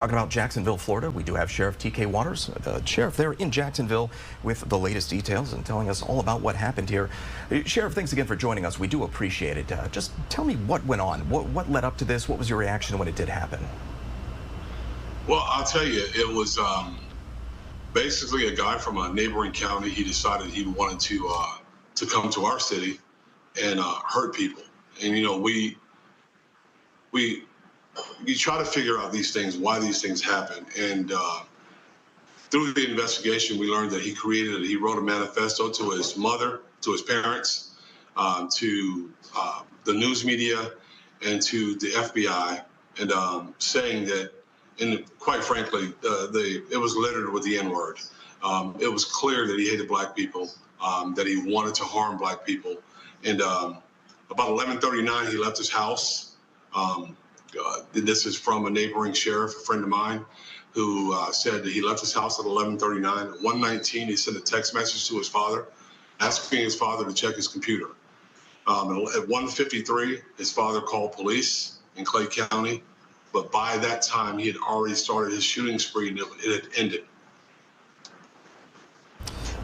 Talking about Jacksonville, Florida, we do have Sheriff T.K. the sheriff there in Jacksonville with the latest details and telling us all about what happened here. Sheriff, thanks again for joining us. We do appreciate it. Just tell me what went on. What led up to this? What was your reaction when it did happen? Well, I'll tell you, it was basically a guy from a neighboring county. He decided he wanted to come to our city and hurt people. And you try to figure out these things, why these things happen. And through the investigation, we learned that he wrote a manifesto to his mother, to his parents, to the news media, and to the FBI, and saying that, and quite frankly, it was littered with the N-word. It was clear that he hated black people, that he wanted to harm black people. And about 11:39, he left his house. This is from a neighboring sheriff, a friend of mine, who said that he left his house at 11:39. At 1:19, he sent a text message to his father, asking his father to check his computer. At 1:53, his father called police in Clay County, but by that time, he had already started his shooting spree, and it had ended.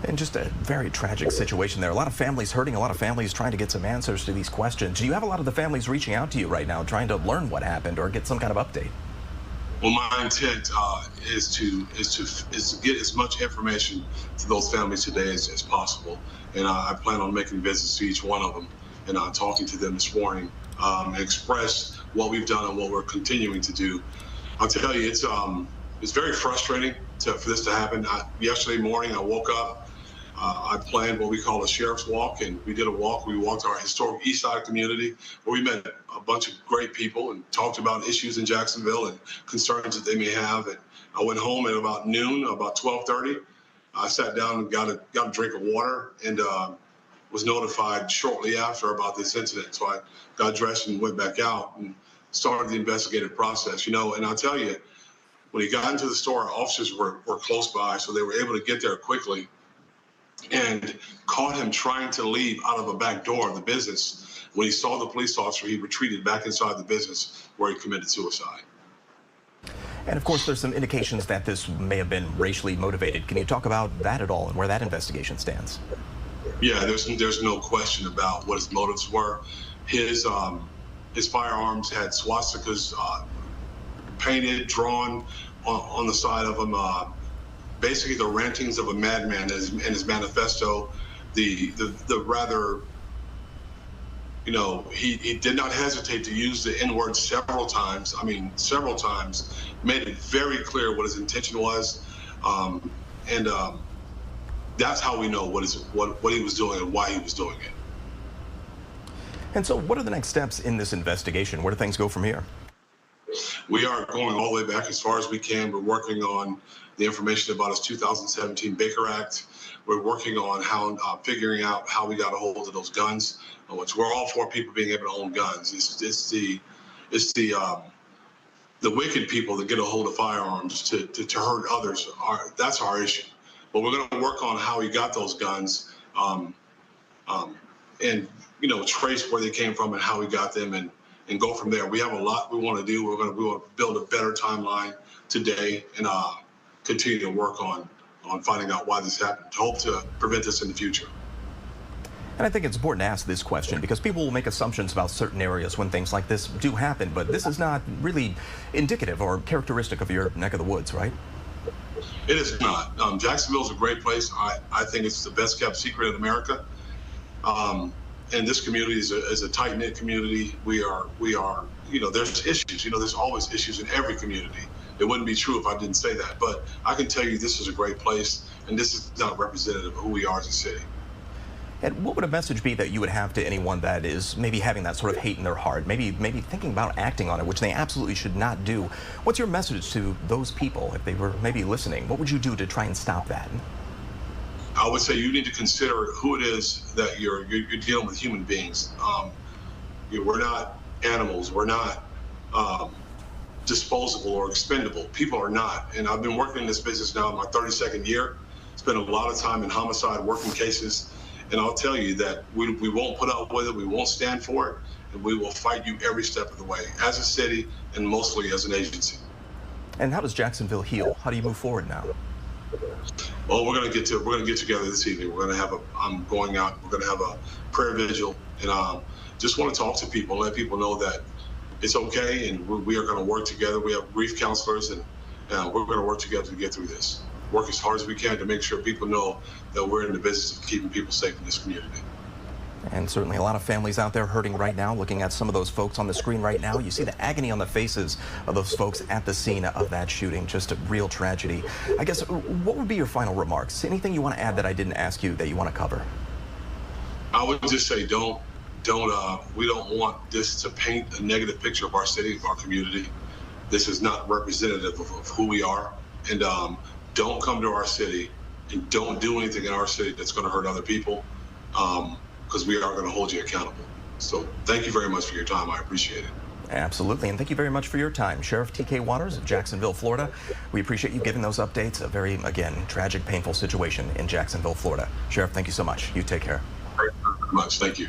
And just a very tragic situation there. A lot of families hurting, a lot of families trying to get some answers to these questions. Do you have a lot of the families reaching out to you right now, trying to learn what happened or get some kind of update? Well, my intent is to get as much information to those families today as possible. And I plan on making visits to each one of them and talking to them this morning and express what we've done and what we're continuing to do. I'll tell you, it's very frustrating for this to happen. Yesterday morning, I woke up. I planned what we call a sheriff's walk, and we did a walk. We walked our historic East Side community, where we met a bunch of great people and talked about issues in Jacksonville and concerns that they may have. And I went home at about noon, about 12:30. I sat down and got a drink of water, and was notified shortly after about this incident. So I got dressed and went back out and started the investigative process. And I'll tell you, when he got into the store, our officers were close by, so they were able to get there quickly and caught him trying to leave out of a back door of the business. When he saw the police officer, he retreated back inside the business where he committed suicide. And of course, there's some indications that this may have been racially motivated. Can you talk about that at all and where that investigation stands? Yeah, there's no question about what his motives were. His firearms had swastikas painted, drawn on the side of them. Basically, the rantings of a madman in his manifesto. The rather, he did not hesitate to use the N-word several times. I mean, several times. Made it very clear what his intention was, and that's how we know what he was doing and why he was doing it. And so, what are the next steps in this investigation? Where do things go from here? We are going all the way back as far as we can. We're working on the information about his 2017 Baker Act. We're working on figuring out how we got a hold of those guns, which we're all for people being able to own guns. It's the wicked people that get a hold of firearms to hurt others. That's our issue. But we're going to work on how he got those guns, and trace where they came from and how he got them, and go from there. We have a lot we want to do. We want to build a better timeline today and continue to work on finding out why this happened, to hope to prevent this in the future. And I think it's important to ask this question because people will make assumptions about certain areas when things like this do happen, but this is not really indicative or characteristic of your neck of the woods, right? It is not. Jacksonville's a great place. I think it's the best kept secret in America. And this community is a tight-knit community. We are, there's issues. There's always issues in every community. It wouldn't be true if I didn't say that. But I can tell you this is a great place, and this is not representative of who we are as a city. And what would a message be that you would have to anyone that is maybe having that sort of hate in their heart, maybe thinking about acting on it, which they absolutely should not do? What's your message to those people if they were maybe listening? What would you do to try and stop that? I would say you need to consider who it is that you're dealing with. Human beings. We're not animals. We're not disposable or expendable. People are not. And I've been working in this business now in my 32nd year. Spent a lot of time in homicide, working cases. And I'll tell you that we won't put up with it. We won't stand for it. And we will fight you every step of the way as a city and mostly as an agency. And how does Jacksonville heal? How do you move forward now? Well, we're gonna get together this evening. I'm going out. We're gonna have a prayer vigil, and just want to talk to people, let people know that it's okay, and we are going to work together. We have grief counselors, and we're going to work together to get through this. Work as hard as we can to make sure people know that we're in the business of keeping people safe in this community. And certainly a lot of families out there hurting right now. Looking at some of those folks on the screen right now, you see the agony on the faces of those folks at the scene of that shooting. Just a real tragedy. I guess, what would be your final remarks? Anything you want to add that I didn't ask you that you want to cover? I would just say we don't want this to paint a negative picture of our city, of our community. This is not representative of who we are. And don't come to our city and don't do anything in our city that's going to hurt other people, because we are going to hold you accountable. So thank you very much for your time. I appreciate it. Absolutely, and thank you very much for your time. Sheriff T.K. Waters of Jacksonville, Florida. We appreciate you giving those updates. A very, again, tragic, painful situation in Jacksonville, Florida. Sheriff, thank you so much. You take care. Thank you very much. Thank you.